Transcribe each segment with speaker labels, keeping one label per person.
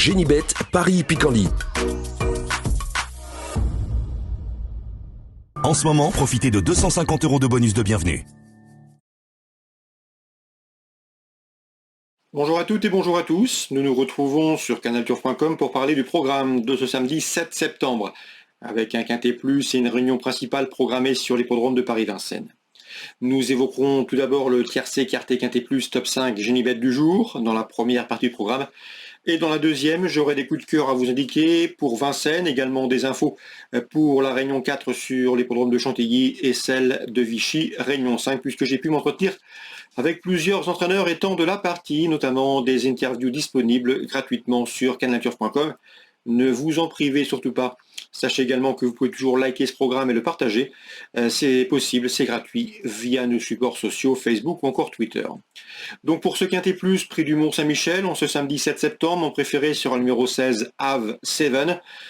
Speaker 1: Génibet, Paris-Picanly. En ce moment, profitez de 250 € de bonus de bienvenue.
Speaker 2: Bonjour à toutes et bonjour à tous. Nous nous retrouvons sur canalturf.com pour parler du programme de ce samedi 7 septembre, avec un quintet plus et une réunion principale programmée sur l'hippodrome de Paris-Vincennes. Nous évoquerons tout d'abord le tiercé écarté quintet plus top 5 Génibet du jour, dans la première partie du programme. Et dans la deuxième, j'aurai des coups de cœur à vous indiquer pour Vincennes, également des infos pour la Réunion 4 sur l'hippodrome de Chantilly et celle de Vichy, Réunion 5, puisque j'ai pu m'entretenir avec plusieurs entraîneurs étant de la partie, notamment des interviews disponibles gratuitement sur canalturf.com. Ne vous en privez surtout pas. Sachez également que vous pouvez toujours liker ce programme et le partager. C'est possible, c'est gratuit, via nos supports sociaux, Facebook ou encore Twitter. Donc pour ce quintet plus, prix du Mont-Saint-Michel, en ce samedi 7 septembre, mon préféré sera le numéro 16, Ave 7.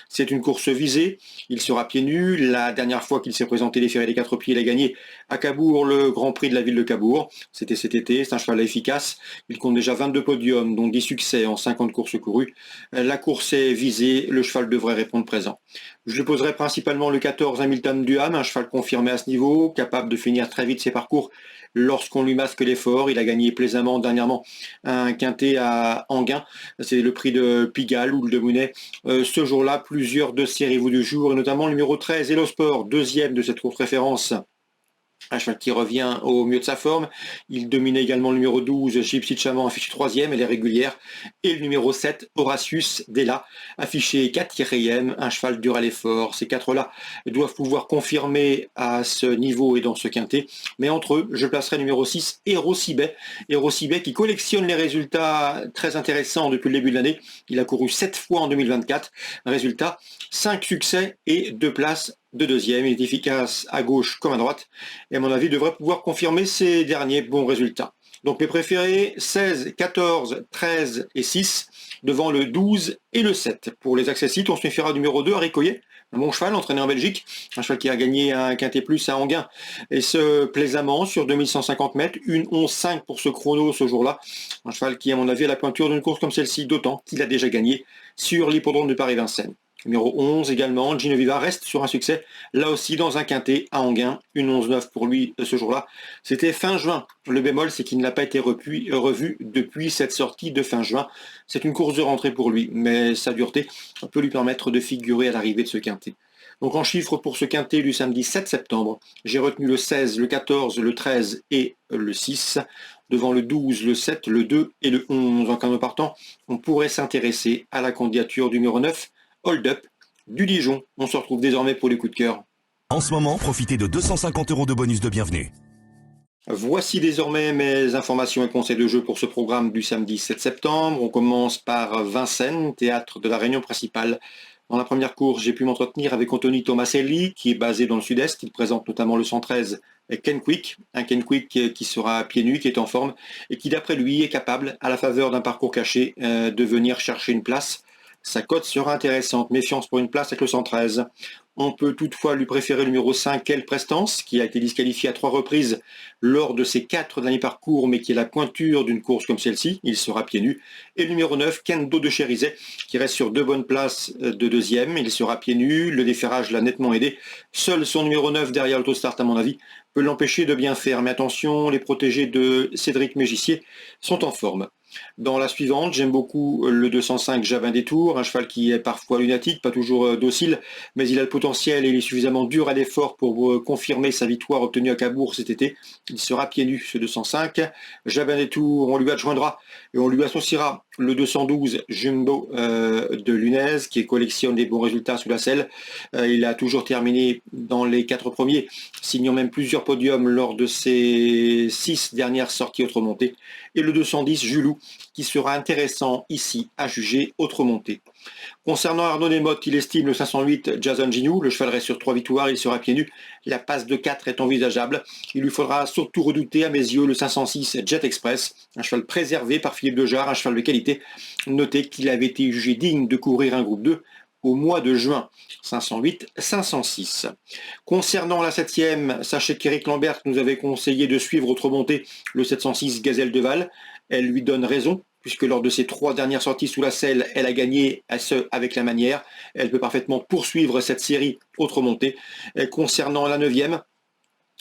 Speaker 2: C'est une course visée, il sera pieds nus. La dernière fois qu'il s'est présenté les ferrés des 4 pieds, il a gagné à Cabourg le Grand Prix de la ville de Cabourg. C'était cet été, c'est un cheval efficace. Il compte déjà 22 podiums, dont 10 succès en 50 courses courues. La course est visée, le cheval devrait répondre présent. Je lui poserai principalement le 14 Hamilton Duham, un cheval confirmé à ce niveau, capable de finir très vite ses parcours lorsqu'on lui masque l'effort. Il a gagné plaisamment dernièrement un quintet à Enghien, c'est le prix de Pigalle ou de Mounet. Ce jour-là, plusieurs de ses rivaux du jour, et notamment le numéro 13, Elosport, deuxième de cette course référence. Un cheval qui revient au mieux de sa forme. Il dominait également le numéro 12, Gypsy Chaman, affiché 3e, elle est régulière. Et le numéro 7, Horatius Della, affiché 4e, un cheval dur à l'effort. Ces 4-là doivent pouvoir confirmer à ce niveau et dans ce quintet. Mais entre eux, je placerai le numéro 6, Erosibet. Erosibet qui collectionne les résultats très intéressants depuis le début de l'année. Il a couru 7 fois en 2024. Résultat, 5 succès et 2 places de deuxième. Il est efficace à gauche comme à droite et à mon avis devrait pouvoir confirmer ses derniers bons résultats. Donc mes préférés 16, 14, 13 et 6 devant le 12 et le 7. Pour les accessites, on se méfiera du numéro 2, Haricoyer, un bon cheval entraîné en Belgique, un cheval qui a gagné un quintet plus à Enghien et ce plaisamment sur 2150 mètres, une 11,5 pour ce chrono ce jour-là. Un cheval qui à mon avis a la pointure d'une course comme celle-ci, d'autant qu'il a déjà gagné sur l'hippodrome de Paris-Vincennes. Numéro 11 également, Gino Viva reste sur un succès, là aussi dans un quintet à Enghien, une 11,9 pour lui ce jour-là. C'était fin juin. Le bémol, c'est qu'il n'a pas été revu depuis cette sortie de fin juin. C'est une course de rentrée pour lui, mais sa dureté peut lui permettre de figurer à l'arrivée de ce quintet. Donc en chiffres pour ce quintet du samedi 7 septembre, j'ai retenu le 16, le 14, le 13 et le 6. Devant le 12, le 7, le 2 et le 11. En cas de partant, on pourrait s'intéresser à la candidature du numéro 9, Hold Up du Dijon. On se retrouve désormais pour les coups de cœur.
Speaker 1: En ce moment, profitez de 250 € de bonus de bienvenue.
Speaker 2: Voici désormais mes informations et conseils de jeu pour ce programme du samedi 7 septembre. On commence par Vincennes, théâtre de la réunion principale. Dans la première course, j'ai pu m'entretenir avec Anthony Tomaselli, qui est basé dans le sud-est. Il présente notamment le 113 Kenquick, un Kenquick qui sera à pieds nus, qui est en forme, et qui d'après lui est capable, à la faveur d'un parcours caché, de venir chercher une place. Sa cote sera intéressante. Méfiance pour une place avec le 113. On peut toutefois lui préférer le numéro 5, Quelle Prestance, qui a été disqualifié à 3 reprises lors de ses 4 derniers parcours, mais qui est la pointure d'une course comme celle-ci. Il sera pieds nus. Et le numéro 9, Kendo de Chérizet, qui reste sur 2 bonnes places de deuxième. Il sera pieds nus. Le déferrage l'a nettement aidé. Seul son numéro 9 derrière l'autostart, à mon avis, peut l'empêcher de bien faire. Mais attention, les protégés de Cédric Mégissier sont en forme. Dans la suivante, j'aime beaucoup le 205 Jabin des Tours, un cheval qui est parfois lunatique, pas toujours docile, mais il a le potentiel et il est suffisamment dur à l'effort pour confirmer sa victoire obtenue à Cabourg cet été. Il sera pieds nus, ce 205. Jabin des Tours, on lui adjoindra et on lui associera le 212 Jumbo de Lunez, qui collectionne des bons résultats sous la selle. Il a toujours terminé dans les 4 premiers, signant même plusieurs podiums lors de ses 6 dernières sorties autre montée. Et le 210 Julou, qui sera intéressant ici à juger autre montée. Concernant Arnaud Desmottes, il estime le 508 Jason Gignoux. Le cheval reste sur 3 victoires, il sera pieds nus. La passe de 4 est envisageable. Il lui faudra surtout redouter à mes yeux le 506 Jet Express, un cheval préservé par Philippe Dejarre, un cheval de qualité. Notez qu'il avait été jugé digne de courir un groupe 2 au mois de juin. 508, 506. Concernant la 7e, sachez qu'Éric Lambert nous avait conseillé de suivre autre montée, le 706 Gazelle de Val. Elle lui donne raison, puisque lors de ses 3 dernières sorties sous la selle, elle a gagné avec la manière. Elle peut parfaitement poursuivre cette série autre montée. Concernant la 9e,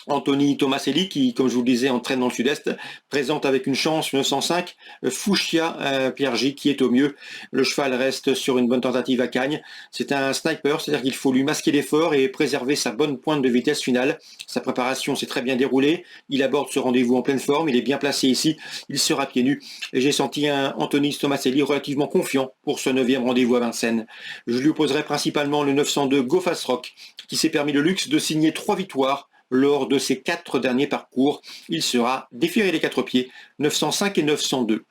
Speaker 2: Anthony Tomaselli, qui, comme je vous le disais, entraîne dans le sud-est, présente avec une chance 905 Fuchsia Pierre J, qui est au mieux. Le cheval reste sur une bonne tentative à Cagnes. C'est un sniper, c'est-à-dire qu'il faut lui masquer l'effort et préserver sa bonne pointe de vitesse finale. Sa préparation s'est très bien déroulée. Il aborde ce rendez-vous en pleine forme. Il est bien placé ici. Il sera pieds nus. Et j'ai senti un Anthony Tomaselli relativement confiant pour ce 9e rendez-vous à Vincennes. Je lui opposerai principalement le 902 Go Fast Rock, qui s'est permis le luxe de signer 3 victoires lors de ses 4 derniers parcours. Il sera déféré les 4 pieds, 905 et 902.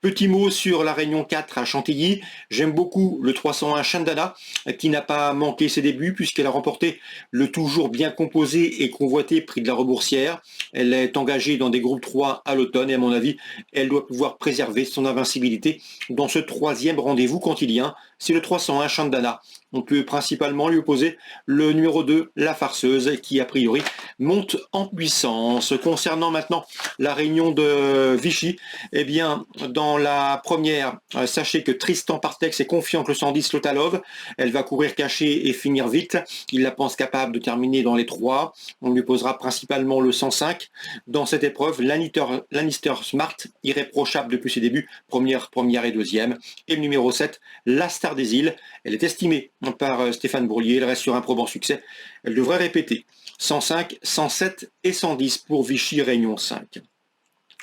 Speaker 2: Petit mot sur la Réunion 4 à Chantilly. J'aime beaucoup le 301 Chandana, qui n'a pas manqué ses débuts puisqu'elle a remporté le toujours bien composé et convoité prix de la Reboursière. Elle est engagée dans des groupes 3 à l'automne et à mon avis, elle doit pouvoir préserver son invincibilité dans ce 3e rendez-vous cantilien. C'est le 301 Chandana. On peut principalement lui opposer le numéro 2, la Farceuse, qui a priori monte en puissance. Concernant maintenant la Réunion de Vichy, eh bien, dans la première, sachez que Tristan Partex est confiant que le 110 Lotalov. Elle va courir cachée et finir vite. Il la pense capable de terminer dans les 3. On lui posera principalement le 105. Dans cette épreuve, Lannister Smart, irréprochable depuis ses débuts, première et 2e. Et le numéro 7, la Star des Îles. Elle est estimée par Stéphane Bourlier. Elle reste sur un probant succès. Elle devrait répéter 105, 107 et 110 pour Vichy Réunion 5.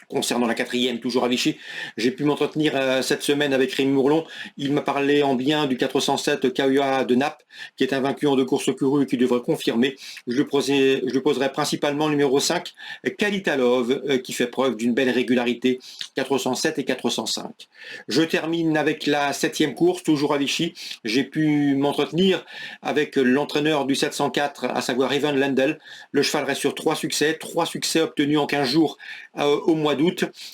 Speaker 2: Concernant la 4e, toujours à Vichy, j'ai pu m'entretenir cette semaine avec Rémi Mourlon. Il m'a parlé en bien du 407 Kaua de Naples, qui est invaincu en 2 courses courues et qui devrait confirmer. Je le poserai principalement le numéro 5, Kalitalov, qui fait preuve d'une belle régularité, 407 et 405. Je termine avec la 7e course, toujours à Vichy. J'ai pu m'entretenir avec l'entraîneur du 704, à savoir Evan Lendl. Le cheval reste sur 3 succès obtenus en 15 jours au mois d'août.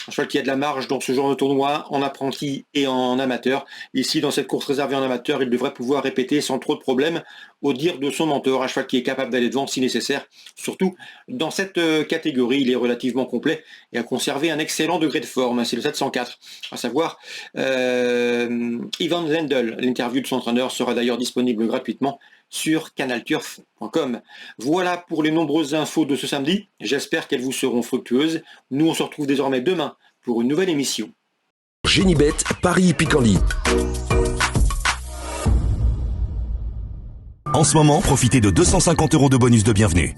Speaker 2: Un cheval qui a de la marge dans ce genre de tournoi, en apprenti et en amateur. Ici, dans cette course réservée en amateur, il devrait pouvoir répéter sans trop de problèmes, au dire de son mentor. Un cheval qui est capable d'aller devant si nécessaire. Surtout, dans cette catégorie, il est relativement complet et a conservé un excellent degré de forme. C'est le 704, à savoir Ivan Lendl. L'interview de son entraîneur sera d'ailleurs disponible gratuitement sur canalturf.com. Voilà pour les nombreuses infos de ce samedi. J'espère qu'elles vous seront fructueuses. Nous, on se retrouve désormais demain pour une nouvelle émission.
Speaker 1: Génibet, Paris Picardie. En ce moment, profitez de 250 € de bonus de bienvenue.